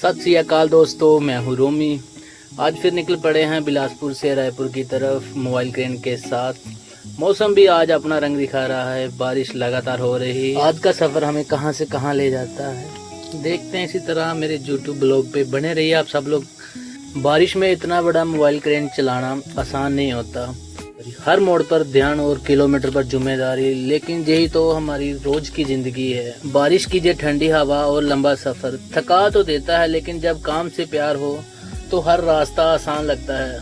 सत श्री अकाल दोस्तों, मैं हूँ रोमी। आज फिर निकल पड़े हैं बिलासपुर से रायपुर की तरफ मोबाइल क्रेन के साथ। मौसम भी आज अपना रंग दिखा रहा है, बारिश लगातार हो रही है। आज का सफ़र हमें कहां से कहां ले जाता है देखते हैं। इसी तरह मेरे यूट्यूब ब्लॉग पे बने रहिए आप सब लोग। बारिश में इतना बड़ा मोबाइल क्रेन चलाना आसान नहीं होता, हर मोड़ पर ध्यान और किलोमीटर पर जिम्मेदारी, लेकिन यही तो हमारी रोज की जिंदगी है। बारिश की ये ठंडी हवा और लंबा सफर थका तो देता है, लेकिन जब काम से प्यार हो तो हर रास्ता आसान लगता है।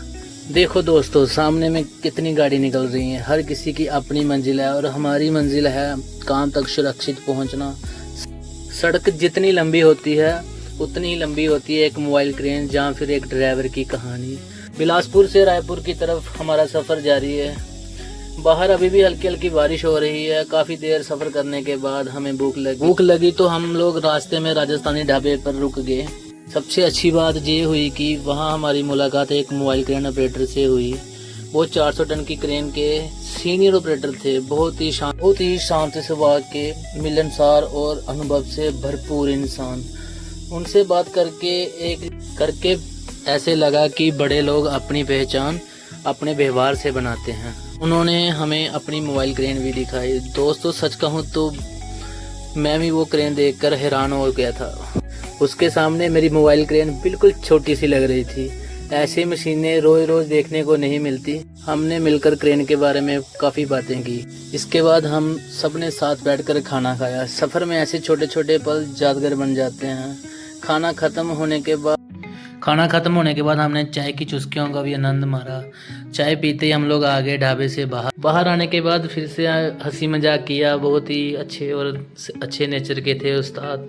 देखो दोस्तों, सामने में कितनी गाड़ी निकल रही है, हर किसी की अपनी मंजिल है और हमारी मंजिल है काम तक सुरक्षित पहुंचना। सड़क जितनी लंबी होती है उतनी ही लंबी होती है एक मोबाइल क्रेन या फिर एक ड्राइवर की कहानी। बिलासपुर से रायपुर की तरफ हमारा सफ़र जारी है। बाहर अभी भी हल्की हल्की बारिश हो रही है। काफ़ी देर सफ़र करने के बाद हमें भूख लगी तो हम लोग रास्ते में राजस्थानी ढाबे पर रुक गए। सबसे अच्छी बात ये हुई कि वहाँ हमारी मुलाकात एक मोबाइल क्रेन ऑपरेटर से हुई। वो 400 टन की क्रेन के सीनियर ऑपरेटर थे। बहुत ही शांत स्वभाव के, मिलनसार और अनुभव से भरपूर इंसान। उनसे बात करके ऐसे लगा कि बड़े लोग अपनी पहचान अपने व्यवहार से बनाते हैं। उन्होंने हमें अपनी मोबाइल क्रेन भी दिखाई। दोस्तों सच कहूँ तो मैं भी वो क्रेन देखकर हैरान हो गया था। उसके सामने मेरी मोबाइल क्रेन बिल्कुल छोटी सी लग रही थी। ऐसी मशीनें रोज रोज देखने को नहीं मिलती। हमने मिलकर क्रेन के बारे में काफ़ी बातें की। इसके बाद हम सब ने साथ बैठकर खाना खाया। सफ़र में ऐसे छोटे छोटे पल यादगार बन जाते हैं। खाना खत्म होने के बाद हमने चाय की चुस्कियों का भी आनंद मारा। चाय पीते ही हम लोग आ गए ढाबे से बाहर आने के बाद फिर से हंसी मजाक किया। बहुत ही अच्छे नेचर के थे उस्ताद।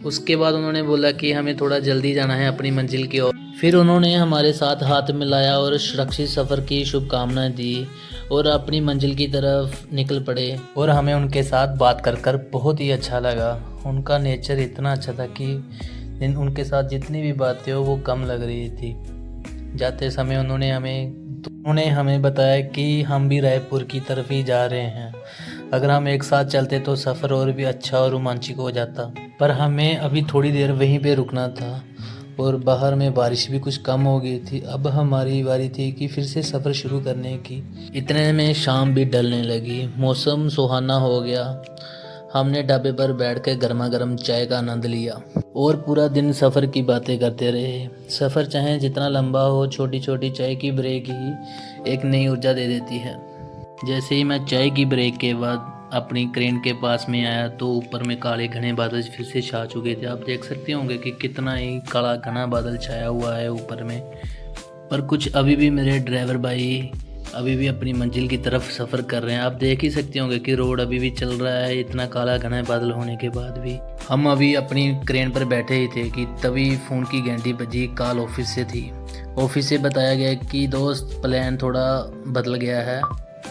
उसके बाद उन्होंने बोला कि हमें थोड़ा जल्दी जाना है अपनी मंजिल की ओर। फिर उन्होंने हमारे साथ हाथ मिलाया और सुरक्षित सफ़र की शुभकामनाएं दी और अपनी मंजिल की तरफ निकल पड़े। और हमें उनके साथ बात कर बहुत ही अच्छा लगा। उनका नेचर इतना अच्छा था कि उनके साथ जितनी भी बातें हो वो कम लग रही थी। जाते समय उन्होंने हमें बताया कि हम भी रायपुर की तरफ ही जा रहे हैं। अगर हम एक साथ चलते तो सफ़र और भी अच्छा और रोमांचक हो जाता, पर हमें अभी थोड़ी देर वहीं पे रुकना था और बाहर में बारिश भी कुछ कम हो गई थी। अब हमारी बारी थी कि फिर से सफ़र शुरू करने की। इतने में शाम भी ढलने लगी, मौसम सुहाना हो गया। हमने ढाबे पर बैठकर गर्मा गर्म चाय का आनंद लिया और पूरा दिन सफ़र की बातें करते रहे। सफ़र चाहे जितना लंबा हो, छोटी छोटी चाय की ब्रेक ही एक नई ऊर्जा दे देती है। जैसे ही मैं चाय की ब्रेक के बाद अपनी क्रेन के पास में आया तो ऊपर में काले घने बादल फिर से छा चुके थे। आप देख सकते होंगे कि कितना ही काला घना बादल छाया हुआ है ऊपर में। पर कुछ अभी भी मेरे ड्राइवर भाई अभी भी अपनी मंजिल की तरफ सफ़र कर रहे हैं। आप देख ही सकते होंगे कि रोड अभी भी चल रहा है इतना काला घना बादल होने के बाद भी। हम अभी अपनी क्रेन पर बैठे ही थे कि तभी फ़ोन की घंटी बजी। कॉल ऑफिस से थी। ऑफिस से बताया गया कि दोस्त प्लान थोड़ा बदल गया है।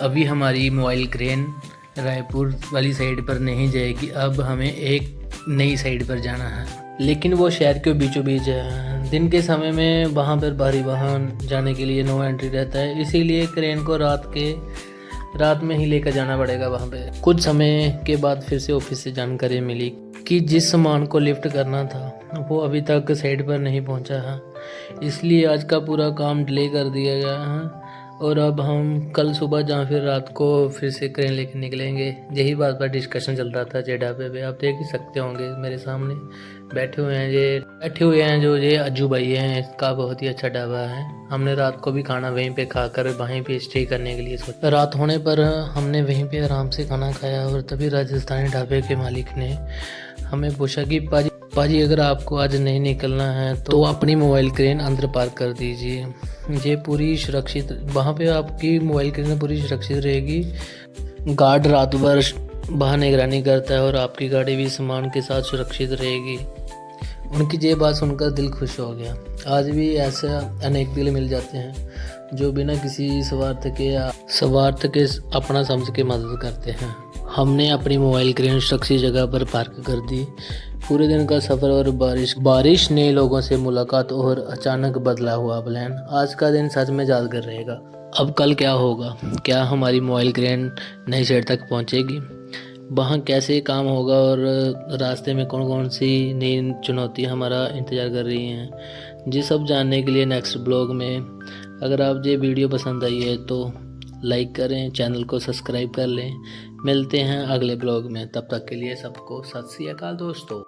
अभी हमारी मोबाइल क्रेन रायपुर वाली साइड पर नहीं जाएगी, अब हमें एक नई साइड पर जाना है, लेकिन वो शहर के बीचों बीच है। दिन के समय में वहाँ पर भारी वाहन जाने के लिए नो एंट्री रहता है, इसीलिए क्रेन को रात में ही लेकर जाना पड़ेगा वहाँ पे। कुछ समय के बाद फिर से ऑफिस से जानकारी मिली कि जिस सामान को लिफ्ट करना था वो अभी तक साइड पर नहीं पहुँचा है, इसलिए आज का पूरा काम डिले कर दिया गया है और अब हम कल सुबह जहाँ फिर रात को फिर से क्रेन लेके निकलेंगे। यही बात पर डिस्कशन चल रहा था जे ढाबे पे। आप देख ही सकते होंगे मेरे सामने बैठे हुए हैं जो ये अज्जू भाई हैं। इसका बहुत ही अच्छा ढाबा है। हमने रात को भी खाना वहीं पे खाकर वहीं पे स्टे करने के लिए सोचा। रात होने पर हमने वहीं पे आराम से खाना खाया और तभी राजस्थानी ढाबे के मालिक ने हमें पूछा कि पाजी अगर आपको आज नहीं निकलना है तो अपनी मोबाइल क्रेन अंदर पार्क कर दीजिए। ये पूरी सुरक्षित, वहाँ पे आपकी मोबाइल क्रेन पूरी सुरक्षित रहेगी। गार्ड रात भर बाहर निगरानी करता है और आपकी गाड़ी भी सामान के साथ सुरक्षित रहेगी। उनकी ये बात सुनकर दिल खुश हो गया। आज भी ऐसे अनेक दिल मिल जाते हैं जो बिना किसी स्वार्थ के अपना समझ के मदद करते हैं। हमने अपनी मोबाइल क्रेन सुरक्षित जगह पर पार्क कर दी। पूरे दिन का सफ़र और बारिश नए लोगों से मुलाकात और अचानक बदला हुआ प्लान, आज का दिन सच में यादगार रहेगा। अब कल क्या होगा? क्या हमारी मोबाइल क्रेन नई साइड तक पहुंचेगी? वहाँ कैसे काम होगा और रास्ते में कौन कौन सी नई चुनौती हमारा इंतज़ार कर रही हैं, जी सब जानने के लिए नेक्स्ट ब्लॉग में। अगर आप ये वीडियो पसंद आई है तो लाइक करें, चैनल को सब्सक्राइब कर लें। मिलते हैं अगले ब्लॉग में, तब तक के लिए सबको सत श्री अकाल दोस्तों।